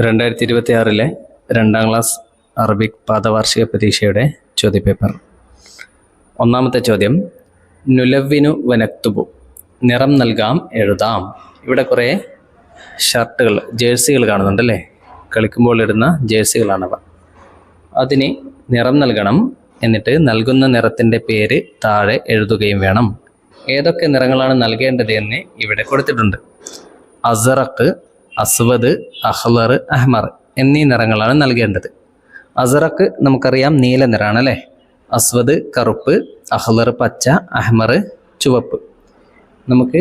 2026 രണ്ടാം class Arabic പാദവാർഷിക പരീക്ഷയുടെ ചോദ്യപേപ്പർ. ഒന്നാമത്തെ ചോദ്യം, നുലവ്വിനു വനക്തുബു, നിറം നൽകാം എഴുതാം. ഇവിടെ കുറേ ഷർട്ടുകൾ, ജേഴ്സികൾ കാണുന്നുണ്ടല്ലേ, കളിക്കുമ്പോൾ ഇടുന്ന ജേഴ്സികളാണവ. അതിന് നിറം നൽകണം, എന്നിട്ട് നൽകുന്ന നിറത്തിൻ്റെ പേര് താഴെ എഴുതുകയും വേണം. ഏതൊക്കെ നിറങ്ങളാണ് നൽകേണ്ടത് എന്ന് ഇവിടെ കൊടുത്തിട്ടുണ്ട്. അസറക്ക്, അസ്വദ്, അഹ്ലർ, അഹ്മർ എന്നീ നിറങ്ങളാണ് നൽകേണ്ടത്. അസറക്ക് നമുക്കറിയാം നീല നിറമാണ് അല്ലേ. അസ്വദ് കറുപ്പ്, അഹ്ലർ പച്ച, അഹ്മർ ചുവപ്പ്. നമുക്ക്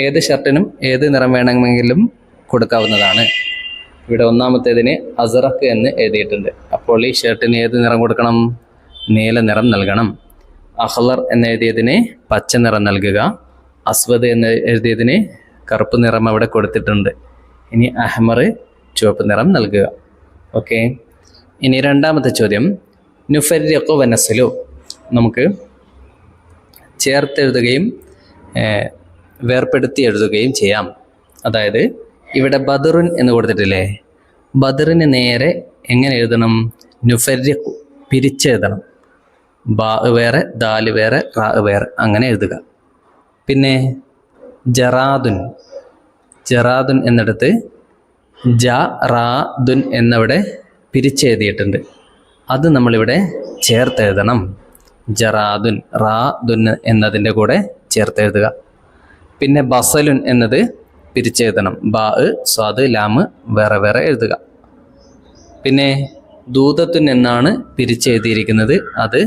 ഏത് ഷർട്ടിനും ഏത് നിറം വേണമെങ്കിലും കൊടുക്കാവുന്നതാണ്. ഇവിടെ ഒന്നാമത്തേതിന് അസറക്ക് എന്ന് എഴുതിയിട്ടുണ്ട്. അപ്പോൾ ഈ ഷർട്ടിന് ഏത് നിറം കൊടുക്കണം? നീല നിറം നൽകണം. അഹ്ലർ എന്നെഴുതിയതിന് പച്ച നിറം നൽകുക. അസ്വദ് എന്ന് എഴുതിയതിന് കറുപ്പ് നിറം അവിടെ കൊടുത്തിട്ടുണ്ട്. ഇനി അഹ്മർ ചുവപ്പ് നിറം നൽകുക. ഓക്കെ. ഇനി രണ്ടാമത്തെ ചോദ്യം, നുഫരിഖു വനസ്ലു, നമുക്ക് ചേർത്തെഴുതുകയും വേർപ്പെടുത്തി എഴുതുകയും ചെയ്യാം. അതായത് ഇവിടെ ബദറുൻ എന്ന് കൊടുത്തിട്ടില്ലേ, ബദറിന് നേരെ എങ്ങനെ എഴുതണം? നുഫരിഖു, പിരിച്ചെഴുതണം. ബാ വേറെ, ദാല് വേറെ, റാ വേറെ, അങ്ങനെ എഴുതുക. പിന്നെ ജറാദുൻ, ജറാദുൻ എന്നിടത്ത് ജ റാ ദുൻ എന്നവിടെ പിരിച്ചെഴുതിയിട്ടുണ്ട്. അത് നമ്മളിവിടെ ചേർത്തെഴുതണം. ജറാദുൻ, റാ ദുൻ എന്നതിൻ്റെ കൂടെ ചേർത്തെഴുതുക. പിന്നെ ബസലുൻ എന്നത് പിരിച്ചെഴുതണം. ബാ സ്വാദ് ലാമ് വേറെ വേറെ എഴുതുക. പിന്നെ ദൂതത്തുൻ എന്നാണ് പിരിച്ചെഴുതിയിരിക്കുന്നത്. അത്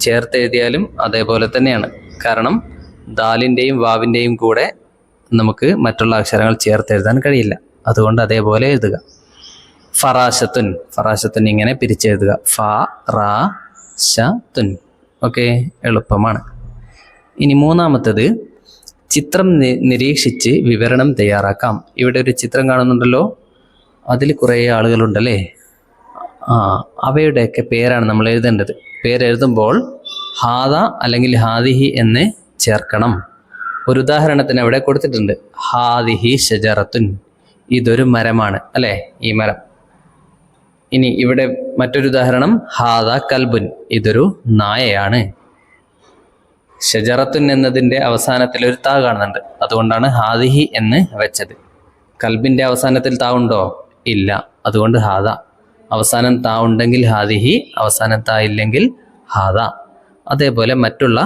ചേർത്തെഴുതിയാലും അതേപോലെ തന്നെയാണ്. കാരണം ദാലിൻ്റെയും വാവിൻ്റെയും കൂടെ നമുക്ക് മറ്റുള്ള അക്ഷരങ്ങൾ ചേർത്തെഴുതാൻ കഴിയില്ല. അതുകൊണ്ട് അതേപോലെ എഴുതുക. ഫറാശത്തുൻ, ഫറാശത്തുൻ ഇങ്ങനെ പിരിച്ചെഴുതുക. ഫ റാ ഷ തുൻ. ഓക്കെ, എളുപ്പമാണ്. ഇനി മൂന്നാമത്തേത്, ചിത്രം നിരീക്ഷിച്ച് വിവരണം തയ്യാറാക്കാം. ഇവിടെ ഒരു ചിത്രം കാണുന്നുണ്ടല്ലോ, അതിൽ കുറേ ആളുകളുണ്ടല്ലേ. അവയുടെയൊക്കെ പേരാണ് നമ്മൾ എഴുതേണ്ടത്. പേരെഴുതുമ്പോൾ ഹാദ അല്ലെങ്കിൽ ഹാദിഹി എന്ന് ചേർക്കണം. ഒരു ഉദാഹരണത്തിന് അവിടെ കൊടുത്തിട്ടുണ്ട്, ഹാദിഹി ഷജറത്തുൻ, ഇതൊരു മരമാണ് അല്ലേ, ഈ മരം. ഇനി ഇവിടെ മറ്റൊരു ഉദാഹരണം, ഹാദ കൽബുൻ, ഇതൊരു നായയാണ്. ഷജറത്തുൻ എന്നതിൻ്റെ അവസാനത്തിൽ ഒരു താ കാണുന്നുണ്ട്, അതുകൊണ്ടാണ് ഹാദിഹി എന്ന് വെച്ചത്. കൽബിൻ്റെ അവസാനത്തിൽ താ ഉണ്ടോ? ഇല്ല, അതുകൊണ്ട് ഹാദ. അവസാനം താ ഉണ്ടെങ്കിൽ ഹാദിഹി, അവസാനം താ ഇല്ലെങ്കിൽ ഹാദ. അതേപോലെ മറ്റുള്ള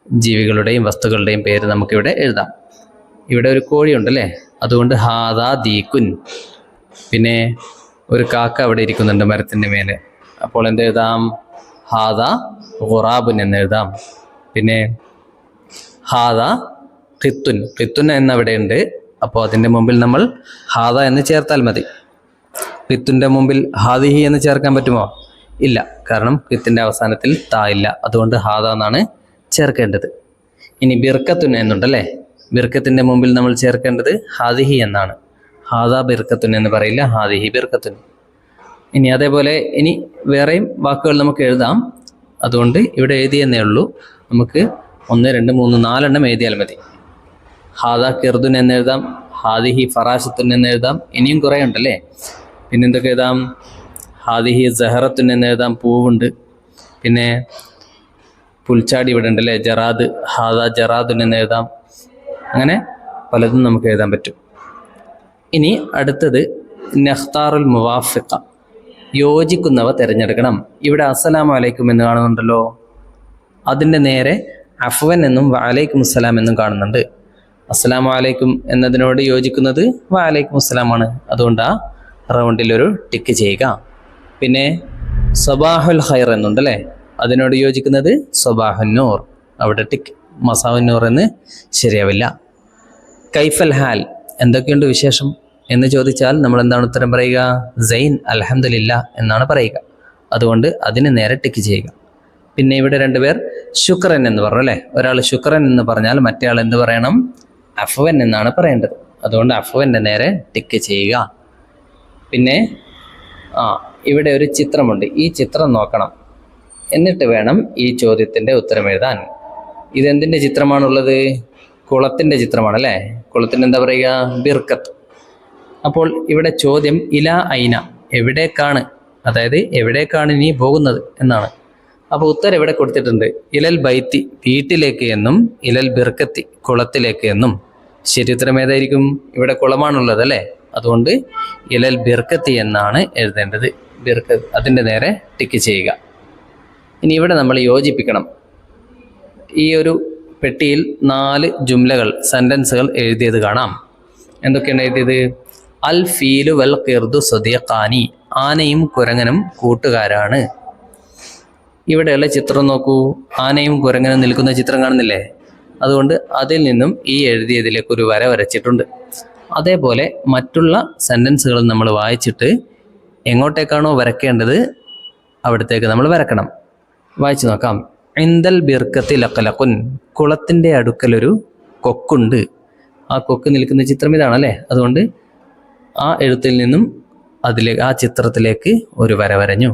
ജീവികളുടെയും വസ്തുക്കളുടെയും പേര് നമുക്കിവിടെ എഴുതാം. ഇവിടെ ഒരു കോഴിയുണ്ടല്ലേ, അതുകൊണ്ട് ഹാദ ദീക്കുൻ. പിന്നെ ഒരു കാക്ക അവിടെ ഇരിക്കുന്നുണ്ട് മരത്തിൻ്റെ മേലെ, അപ്പോൾ എന്തെഴുതാം? ഹാദ ഖുറാബുൻ എന്നെഴുതാം. പിന്നെ ഹാദ ഖിത്തുൻ, ഖിത്തുൻ എന്നവിടെ ഉണ്ട്, അപ്പോൾ അതിൻ്റെ മുമ്പിൽ നമ്മൾ ഹാദ എന്ന് ചേർത്താൽ മതി. ഖിത്തുൻ്റെ മുമ്പിൽ ഹാദിഹി എന്ന് ചേർക്കാൻ പറ്റുമോ? ഇല്ല, കാരണം ഖിത്തിൻ്റെ അവസാനത്തിൽ താ ഇല്ല, അതുകൊണ്ട് ഹാദ എന്നാണ് ചേർക്കേണ്ടത്. ഇനി ബിർക്കത്തുൻ എന്നുണ്ടല്ലേ, ബിർക്കത്തിൻ്റെ മുമ്പിൽ നമ്മൾ ചേർക്കേണ്ടത് ഹാദിഹി എന്നാണ്. ഹാദ ബിർക്കത്തുൻ എന്ന് പറയില്ല, ഹാദിഹി ബിർക്കത്തുൻ. ഇനി അതേപോലെ ഇനി വേറെയും വാക്കുകൾ നമുക്ക് എഴുതാം. അതുകൊണ്ട് ഇവിടെ എഴുതിയെന്നേ ഉള്ളൂ. നമുക്ക് 1, 2, 3, 4 എണ്ണം എഴുതിയാൽ മതി. ഹാദ കിർദുൻ എന്നെഴുതാം, ഹാദിഹി ഫറാശത്തുൻ എന്നെഴുതാം. ഇനിയും കുറേ ഉണ്ടല്ലേ. പിന്നെന്തൊക്കെ എഴുതാം? ഹാദിഹി സഹറത്തുൻ എന്നെഴുതാം, പൂവുണ്ട്. പിന്നെ പുൽച്ചാടി ഇവിടെ ഉണ്ടല്ലേ, ജറാദ്, ഹാദ ജറാദുൻ എന്നെഴുതാം. അങ്ങനെ പലതും നമുക്ക് എഴുതാൻ പറ്റും. ഇനി അടുത്തത് നഖ്താറുൽ മുവാഫിഖ, യോജിക്കുന്നവ തിരഞ്ഞെടുക്കണം. ഇവിടെ അസ്സലാമു അലൈക്കും എന്ന് കാണുന്നുണ്ടല്ലോ, അതിൻ്റെ നേരെ അഫ്വൻ എന്നും വഅലൈക്കും അസ്സലാം എന്നും കാണുന്നുണ്ട്. അസ്സലാമു അലൈക്കും എന്നതിനോട് യോജിക്കുന്നത് വഅലൈക്കും അസ്സലാമാണ്, അതുകൊണ്ട് ആ റൗണ്ടിലൊരു ടിക്ക് ചെയ്യുക. പിന്നെ സബാഹുൽ ഖൈർ എന്നുണ്ടല്ലേ, അതിനോട് യോജിക്കുന്നത് സബാഹുൻ നൂർ, അവിടെ ടിക്ക്. മസാവുൻ നൂർ എന്ന് ശരിയാവില്ല. കൈഫൽ ഹാൽ, എന്തൊക്കെയുണ്ട് വിശേഷം എന്ന് ചോദിച്ചാൽ നമ്മൾ എന്താണ് ഉത്തരം പറയുക? സൈൻ അൽഹംദുലില്ലാ എന്നാണ് പറയുക, അതുകൊണ്ട് അതിന് നേരെ ടിക്ക് ചെയ്യുക. പിന്നെ ഇവിടെ 2 പേർ ശുക്രൻ എന്ന് പറഞ്ഞു അല്ലേ. ഒരാൾ ശുക്രൻ എന്ന് പറഞ്ഞാൽ മറ്റേ ആൾ എന്ത് പറയണം? അഫ്വൻ എന്നാണ് പറയേണ്ടത്, അതുകൊണ്ട് അഫ്വൻ്റെ നേരെ ടിക്ക് ചെയ്യുക. പിന്നെ ഇവിടെ ഒരു ചിത്രമുണ്ട്, ഈ ചിത്രം നോക്കണം, എന്നിട്ട് വേണം ഈ ചോദ്യത്തിൻ്റെ ഉത്തരം എഴുതാൻ. ഇതെന്തിൻ്റെ ചിത്രമാണുള്ളത്? കുളത്തിൻ്റെ ചിത്രമാണല്ലേ. കുളത്തിന് എന്താ പറയുക? ബിർക്കത്ത്. അപ്പോൾ ഇവിടെ ചോദ്യം ഇല ഐന, എവിടേക്കാണ്, അതായത് എവിടേക്കാണ് ഇനി പോകുന്നത് എന്നാണ്. അപ്പോൾ ഉത്തരം ഇവിടെ കൊടുത്തിട്ടുണ്ട്. ഇലൽ ബൈത്തി, വീട്ടിലേക്ക് എന്നും, ഇലൽ ബിർക്കത്തി, കുളത്തിലേക്ക് എന്നും. ശരി ഉത്തരം ഏതായിരിക്കും? ഇവിടെ കുളമാണുള്ളത് അല്ലേ, അതുകൊണ്ട് ഇലൽ ബിർക്കത്തി എന്നാണ് എഴുതേണ്ടത്. ബിർക്കത്ത്, അതിൻ്റെ നേരെ ടിക്ക് ചെയ്യുക. ഇനി ഇവിടെ നമ്മൾ യോജിപ്പിക്കണം. ഈ ഒരു പെട്ടിയിൽ 4 ജുംലകൾ, സെൻറ്റൻസുകൾ എഴുതിയത് കാണാം. എന്തൊക്കെയാണ് എഴുതിയത്? അൽ ഫീലു വൽ ഖിർദു സദീഖാനി, ആനയും കുരങ്ങനും കൂട്ടുകാരാണ്. ഇവിടെയുള്ള ചിത്രം നോക്കൂ, ആനയും കുരങ്ങനും നിൽക്കുന്ന ചിത്രം കാണുന്നില്ലേ? അതുകൊണ്ട് അതിൽ നിന്നും ഈ എഴുതിയതിലേക്ക് ഒരു വര വരച്ചിട്ടുണ്ട്. അതേപോലെ മറ്റുള്ള സെൻറ്റൻസുകൾ നമ്മൾ വായിച്ചിട്ട് എങ്ങോട്ടേക്കാണോ വരയ്ക്കേണ്ടത് അവിടത്തേക്ക് നമ്മൾ വരക്കണം. വായിച്ചു നോക്കാം. ഇന്ദൽ ബിർക്കത്തി ലഖലഖുൻ, കുളത്തിൻ്റെ അടുക്കലൊരു കൊക്കുണ്ട്. ആ കൊക്ക് നിൽക്കുന്ന ചിത്രം ഇതാണല്ലേ, അതുകൊണ്ട് ആ എഴുത്തിൽ നിന്നും ആ ചിത്രത്തിലേക്ക് ഒരു വര വരഞ്ഞു.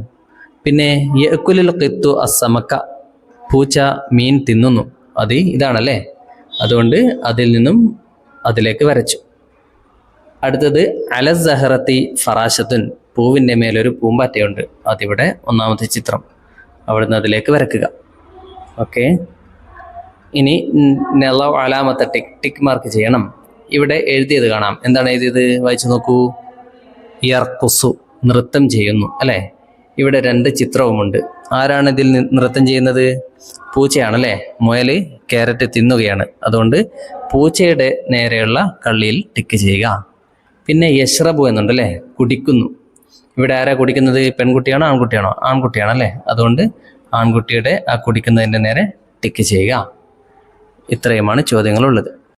പിന്നെ യഅ്കുലുൽ ഖിത്തു അസ്സമക്ക, പൂച്ച മീൻ തിന്നുന്നു. അത് ഇതാണല്ലേ, അതുകൊണ്ട് അതിൽ നിന്നും അതിലേക്ക് വരച്ചു. അടുത്തത് അല സഹറത്തി ഫറാശത്തുൻ, പൂവിൻ്റെ മേലൊരു പൂമ്പാറ്റയുണ്ട്. അതിവിടെ ഒന്നാമത്തെ ചിത്രം, അവിടുന്ന് അതിലേക്ക് വരക്കുക. ഓക്കെ, ഇനി നെല അലാമത്തെ ടിക്ക് മാർക്ക് ചെയ്യണം. ഇവിടെ എഴുതിയത് കാണാം. എന്താണ് എഴുതിയത്? വായിച്ചു നോക്കൂ. യർഖുസു, നൃത്തം ചെയ്യുന്നു അല്ലേ. ഇവിടെ 2 ചിത്രവുമുണ്ട്. ആരാണ് ഇതിൽ നൃത്തം ചെയ്യുന്നത്? പൂച്ചയാണല്ലേ. മുയൽ ക്യാരറ്റ് തിന്നുകയാണ്, അതുകൊണ്ട് പൂച്ചയുടെ നേരെയുള്ള കള്ളിയിൽ ടിക്ക് ചെയ്യുക. പിന്നെ യശ്രബു എന്നുണ്ടല്ലേ, കുടിക്കുന്നു. ഇവിടെ ആരാ കുടിക്കുന്നത്? പെൺകുട്ടിയാണോ ആൺകുട്ടിയാണോ? ആൺകുട്ടിയാണല്ലേ, അതുകൊണ്ട് ആൺകുട്ടിയുടെ ആ കുടിക്കുന്നതിൻ്റെ നേരെ ടിക്ക് ചെയ്യുക. ഇത്രയുമാണ് ചോദ്യങ്ങളുള്ളത്.